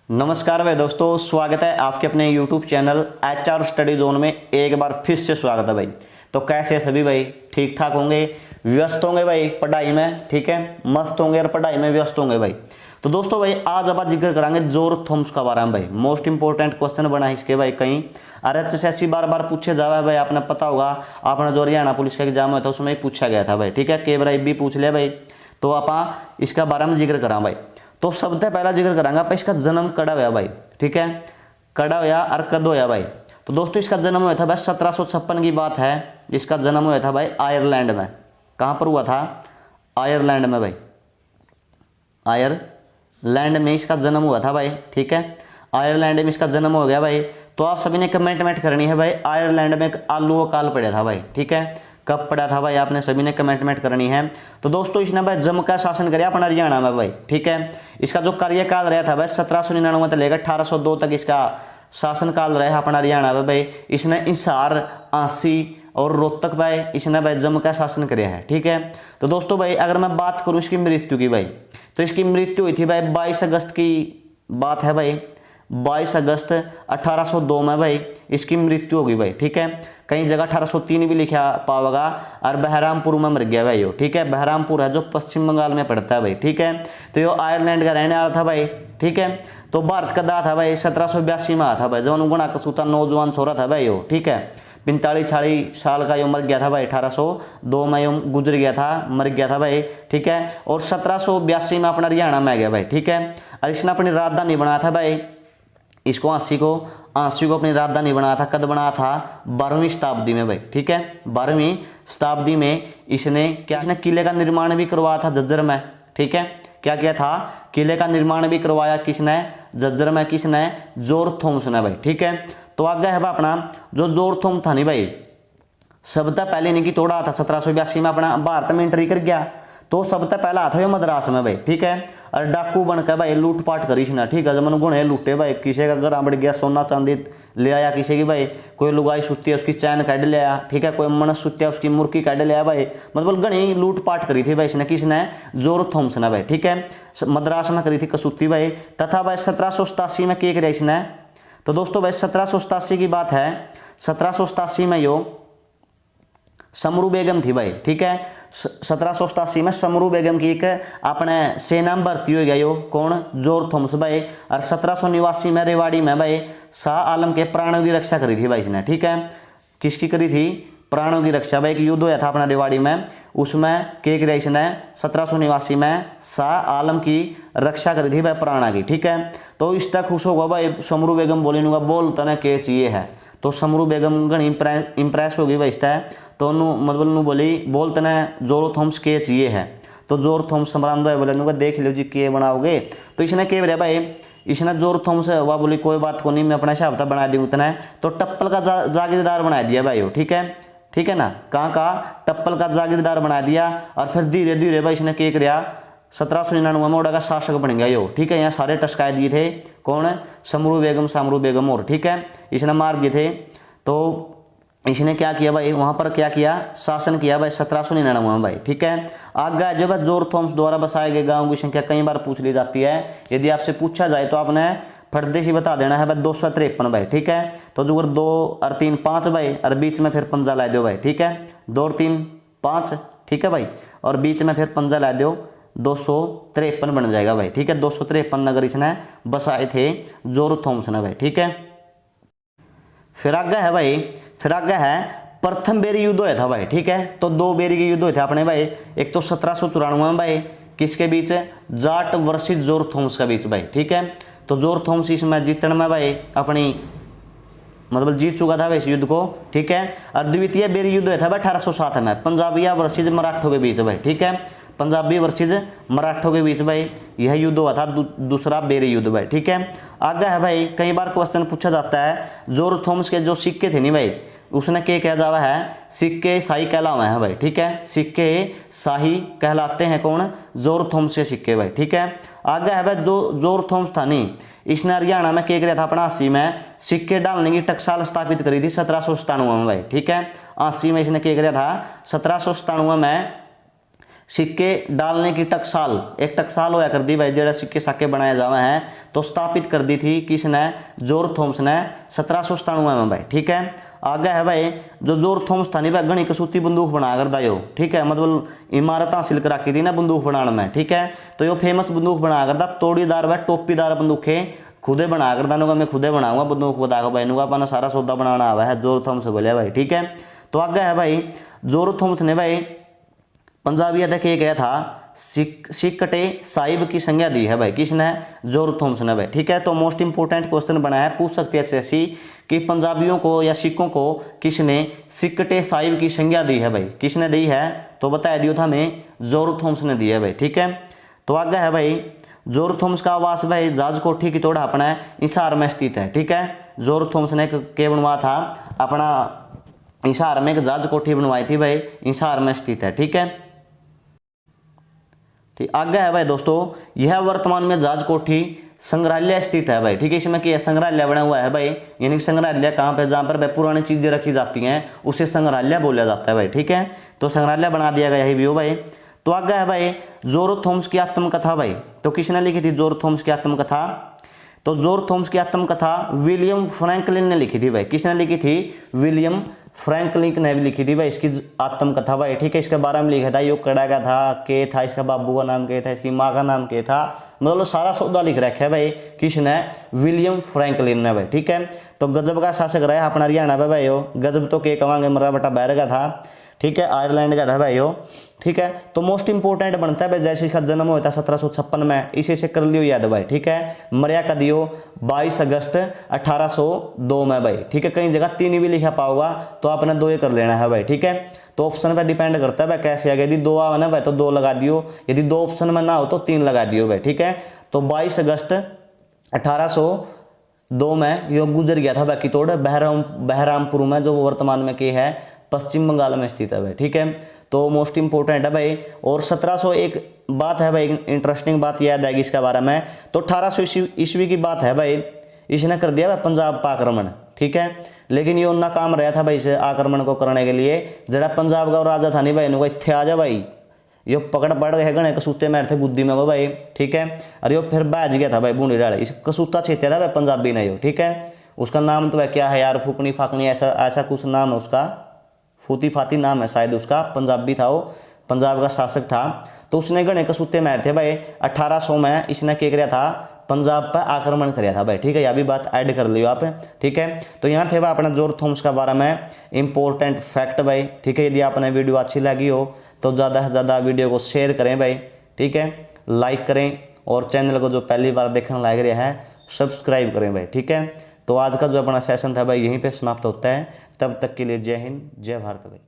नमस्कार भाई दोस्तों, स्वागत है आपके अपने YouTube channel HR study zone में। एक बार फिर से स्वागत है भाई। तो कैसे सभी भाई, ठीक ठाक होंगे, व्यस्त होंगे भाई पढ़ाई में, ठीक है, मस्त होंगे और पढ़ाई में व्यस्त होंगे भाई। तो दोस्तों भाई आज अब जिक्र करांगे जॉर्ज थॉमस का बारे में भाई। मोस्ट इंपोर्टेंट क्वेश्चन बना है इसके भाई, कहीं RHSSC बार बार पूछे जावा है भाई। आपने पता होगा अपना जो हरियाणा पुलिस का एग्जाम हुआ था उसमें ही पूछा गया था भाई, ठीक है, कई बार भी पूछ लिया भाई। तो आप इसका बारे में जिक्र करा भाई। तो सबसे पहला जिक्र करांगा आप इसका जन्म कड़ा हुआ भाई, ठीक है, कड़ा हुआ और कद होया भाई। तो दोस्तों इसका जन्म हुआ था भाई 1756 की बात है। इसका जन्म हुआ था भाई आयरलैंड में। कहाँ पर हुआ था? आयरलैंड में भाई, आयरलैंड में इसका जन्म हुआ था भाई, ठीक है, आयरलैंड में इसका जन्म हो गया भाई। तो आप सभी ने कमेंटमेंट करनी है भाई, आयरलैंड में एक आलू अकाल पड़ा था भाई, ठीक है, कब पड़ा था भाई, आपने सभी ने कमेंटमेंट करनी है। तो दोस्तों इसने भाई जम का शासन कराया अपना हरियाणा में भाई, ठीक है। इसका जो कार्यकाल रहा था भाई 1799 से लेकर 1802 तक इसका शासनकाल रहा अपना हरियाणा में भाई। इसने हिसार, आंसी और रोहतक भाई इसने भाई जम का शासन कराया है, ठीक है। तो दोस्तों भाई अगर मैं बात करूँ इसकी मृत्यु की भाई, तो इसकी मृत्यु हुई थी भाई 22 अगस्त की बात है भाई। 22 अगस्त 1802 में भाई इसकी मृत्यु होगी भाई, ठीक है। कई जगह 1803 भी लिखा पाओगा। और बहरामपुर में मर गया भाई, ठीक है। बहरामपुर है जो पश्चिम बंगाल में पड़ता है भाई, ठीक है। तो ये आयरलैंड का रहने वाला था भाई, ठीक है। तो भारत का दा था भाई 1782 में आया था भाई। जब गुणा कसूता नौजवान छोरा था भाई यो, ठीक है। 45-46 साल का यो मर गया था भाई। 1802 में यो गुजर गया था, मर गया था भाई, ठीक है। और 1782 में अपना हरियाणा में आ गया भाई, ठीक है। और इसने अपनी राजधानी बनाया था भाई, इसको आंसी को अपनी राजधानी बनाया था। कद बनाया था 12वीं शताब्दी में भाई, ठीक है। 12वीं शताब्दी में इसने किले का निर्माण भी करवाया था झज्जर में, ठीक है। क्या किया था? किले का निर्माण भी करवाया किसने? झज्जर में। किसने? जॉर्ज थॉमस ने भाई, ठीक है। तो आगे है अपना जो जॉर्ज थॉमस था नहीं भाई, सबसे पहले इनकी तोड़ा था 1782 में अपना भारत में एंट्री कर गया। तो सबसे पहला आता है मद्रास में भाई, ठीक है। और डाकू बनकर भाई लूटपाट करी इसने, ठीक है। जब मन गुणे लूटे भाई, किसी का घर आंबड़ गया, सोना चांदी ले आया किसी की भाई। कोई लुगाई सुती है उसकी चैन काट ले आया, ठीक है। कोई मनस सुती है उसकी मुर्की काट ले आया भाई। मतलब घनी लूटपाट करी थी भाई इसने। किसने? जॉर्ज थॉमस ने भाई, ठीक है। मद्रास में करी थी कसूती भाई। तथा भाई 1787 में क्या किया इसने? तो दोस्तों भाई 1787 की बात है। 1787 में यो समरू बेगम थी भाई, ठीक है। 1787 में समरू बेगम की एक अपने सेना में भर्ती हो गया यो, कौन? जॉर्ज थॉमस भाई। और 1789 में रेवाड़ी में भाई शाह आलम के प्राणों की रक्षा करी थी भाई इसने, ठीक है। किसकी करी थी? प्राणों की रक्षा भाई। एक युद्ध हुआ था अपना रेवाड़ी में, उसमें क्या किया इसने? 1789 में शाह आलम की रक्षा करी थी भाई, प्राणा की, ठीक है। तो इस तक खुश होगा भाई समरू बेगम, बोली बोल तने के चाहिए है। तो समरू बेगम घनी इंप्रेस होगी भाई इसका। तो मतलब नू बोली बोल तने जॉर्ज थॉमस के चाहिए है। तो जॉर्ज थॉमस सम्रांत है बोले देख लो जी के बनाओगे। तो इसने क्या बोला भाई, इसने जॉर्ज थॉमस वह बोली कोई बात को नहीं, मैं अपना हिसाब बना दूँ उतना। तो टप्पल का जागीरदार बना दिया भाई वो, ठीक है, ठीक है ना। कहाँ का? टप्पल का जागीरदार बना दिया। और फिर धीरे धीरे भाई इसने क्या किया? 1799 में ओडा का शासक बन गया यो, ठीक है। यहाँ सारे टस्काए दिए थे, कौन? समरू बेगम और, ठीक है, इसने मार दिए थे। तो इसने क्या किया भाई, वहां पर क्या किया? शासन किया भाई 1799 में भाई, ठीक है। आगे जब जॉर्ज थॉमस द्वारा बसाए गए गांव की संख्या कई बार पूछ ली जाती है। यदि आपसे पूछा जाए तो आपने फटदे से बता देना है भाई 253 भाई, ठीक है। तो जो 2 और 3 5 भाई, और बीच में फिर पंजा ला दो भाई, ठीक है। 2 और 3 5, ठीक है भाई, और बीच में फिर पंजा ला दो, 253 बन जाएगा भाई, ठीक है। 253 नगर इसने बसाए थे जॉर्ज थॉमस ने भाई, ठीक है। फिर आगे है भाई, फिर आगे है प्रथम बेरी युद्ध हुआ था भाई, ठीक है। तो 2 बेरी के युद्ध हुए थे अपने भाई। एक तो 1794 में भाई किसके बीच? जाट वर्सेस जॉर्ज थॉमस के बीच भाई, ठीक है। तो जॉर्ज थॉमस इसमें जीतने में भाई अपनी मतलब जीत चुका था भाई इस युद्ध को, ठीक है। और द्वितीय बेरी युद्ध हुआ था भाई 1807 में पंजाबिया वर्सेस मराठों के बीच भाई, ठीक है। पंजाबी वर्सेस मराठों के बीच भाई यह युद्ध हुआ था, दूसरा बेरी युद्ध भाई, ठीक है। आगे है भाई कई बार क्वेश्चन पूछा जाता है, जॉर्ज थॉमस के जो सिक्के थे नहीं भाई, उसने क्या कहा जावा है? सिक्के शाही कहलावे हैं भाई, ठीक है। सिक्के शाही कहलाते हैं कौन? जॉर्ज थॉमस के सिक्के भाई, ठीक है। आगे है भाई जो जॉर्ज थॉमस था नहीं, इसने हरियाणा में क्या किया था अपना 80 में सिक्के डालने की टकसाल स्थापित करी थी 1797 में भाई, ठीक है। 80 में इसने क्या किया था? 1797 में सिक्के डालने की टकसाल, एक टकसाल होया कर दी भाई, जेड़ा सिक्के साके बनाए जावे हैं, तो स्थापित कर दी थी किसने, जॉर्ज थॉमस ने 1797 में भाई। ठीक है, आगे है भाई जो जॉर्ज थॉमस था नहीं भाई, घनी कसूती बंदूक बना कर दायो। ठीक है, मतलब इमारत हासिल कर रखी थी ना बंदूक बनाने में। ठीक है, तो यो फेमस बंदूक बना कर दा, तोड़ीदार व टोपीदार बंदूकें खुदे बना कर दानूंगा, मैं खुदे बनाऊंगा बंदूक बताकर भाई नूगा, अपना सारा सौदा बनाना आवा है, जॉर्ज थॉमस बोलिया भाई। ठीक है, तो आगे है भाई जॉर्ज थॉमस ने भाई पंजाबिया तक ये गया था, सिक्कटे साहिब की संज्ञा दी है भाई, किसने, जॉर्ज थॉमस ने भाई। ठीक है, तो मोस्ट इंपोर्टेंट क्वेश्चन बना है, पूछ सकते हैं ऐसी कि पंजाबियों को या सिखों को किसने सिक्कटे साहिब की संज्ञा दी है भाई, किसने दी है, तो बता दियो था हमें, जॉर्ज थॉमस ने दी है भाई। ठीक है, तो आगे है भाई जॉर्ज थॉमस का आवास भाई जहाज कोठी की तोड़ अपना हिसार में स्थित है। ठीक है, जॉर्ज थॉमस ने क्या बनवा था अपना, हिसार में एक जहाज कोठी बनवाई थी भाई, हिसार में स्थित है। ठीक है, ठीक, आगे है भाई दोस्तों, यह वर्तमान में जहाज कोठी संग्रहालय स्थित है भाई। ठीक है, इसमें क्या संग्रहालय बना हुआ है भाई, यानी संग्रहालय कहाँ पे, जहाँ पर भाई पुरानी चीजें रखी जाती हैं उसे संग्रहालय बोला जाता है भाई। ठीक है, तो संग्रहालय बना दिया गया है भी हो भाई। तो आगे है भाई जॉर्ज थॉमस की आत्मकथा भाई, तो किसने लिखी थी जॉर्ज थॉमस की आत्मकथा, तो जॉर्ज थॉमस की आत्मकथा विलियम फ्रैंकलिन ने लिखी थी भाई, किसने लिखी थी, विलियम फ्रैंकलिन ने भी लिखी थी भाई इसकी आत्मकथा भाई। ठीक है, इसके बारे में लिखा था, यो कड़ा का था, के था, इसका बाबू का नाम क्या था, इसकी माँ का नाम क्या था, मतलब सारा सौदा लिख रखा है भाई, किसने, विलियम फ्रैंकलिन ने भाई। ठीक है, तो गजब का शासक रहा अपना हरियाणा पे भाई, गजब तो के कमांगे, मरा बटा बैर का था। ठीक है, आयरलैंड का था भाई। ठीक है, तो मोस्ट इंपोर्टेंट बनता है भाई, जैसे इसका जन्म हुआ था 1756 में, इसे से कर लियो याद भाई। ठीक है, मरिया का दियो 22 अगस्त 1802 में भाई। ठीक है, कई जगह 3 भी लिखा पाओगा, तो आपने 2 ही कर लेना है भाई। ठीक है, तो ऑप्शन पे डिपेंड करता है भाई कैसे आगे, यदि 2 आवे ना भाई तो 2 लगा दियो, यदि 2 ऑप्शन में ना हो तो 3 लगा दियो भाई। ठीक है, तो 22 अगस्त 1802 में यो गुजर गया था भाई कितोड़, बहरामपुर में, जो वर्तमान में के है पश्चिम बंगाल में स्थित है भाई। ठीक है, तो मोस्ट इंपोर्टेंट है भाई। और 1701 बात है भाई, इंटरेस्टिंग बात याद आएगी इसके बारे में, तो 1800 ईस्वी की बात है भाई, इसने कर दिया भाई पंजाब पर आक्रमण। ठीक है, लेकिन ये नाकाम रहा था भाई इस आक्रमण को करने के लिए, जरा पंजाब का राजा था नहीं भाई, इनको इतने आ जा भाई, यो पकड़ पड़ गए गणे कसूते मारे थे बुद्धि में वो भाई। ठीक है, और यो फिर बाज गया था भाई बूढ़ी डाले, इस कसूता छेत्या था भाई पंजाबी ने यो। ठीक है, उसका नाम तो भाई क्या है यार, फूकनी फाकनी ऐसा ऐसा कुछ नाम है उसका, फूती फाती नाम है शायद उसका, पंजाबी था वो, पंजाब का शासक था। तो उसने गणे कसूते मारे थे भाई 1800 में, इसने क्या किया था, पंजाब पर आक्रमण किया था भाई। ठीक है, यह भी बात ऐड कर लियो आप। ठीक है, तो यहाँ थे भाई अपना जॉर्ज थॉमस का बारे में इंपॉर्टेंट फैक्ट भाई। ठीक है, यदि आपने वीडियो अच्छी लगी हो तो ज़्यादा से ज़्यादा वीडियो को शेयर करें भाई। ठीक है, लाइक करें, और चैनल को जो पहली बार देखने लग रहा है सब्सक्राइब करें भाई। ठीक है, तो आज का जो अपना सेशन था भाई यहीं पे समाप्त होता है, तब तक के लिए जय हिंद जय भारत भाई।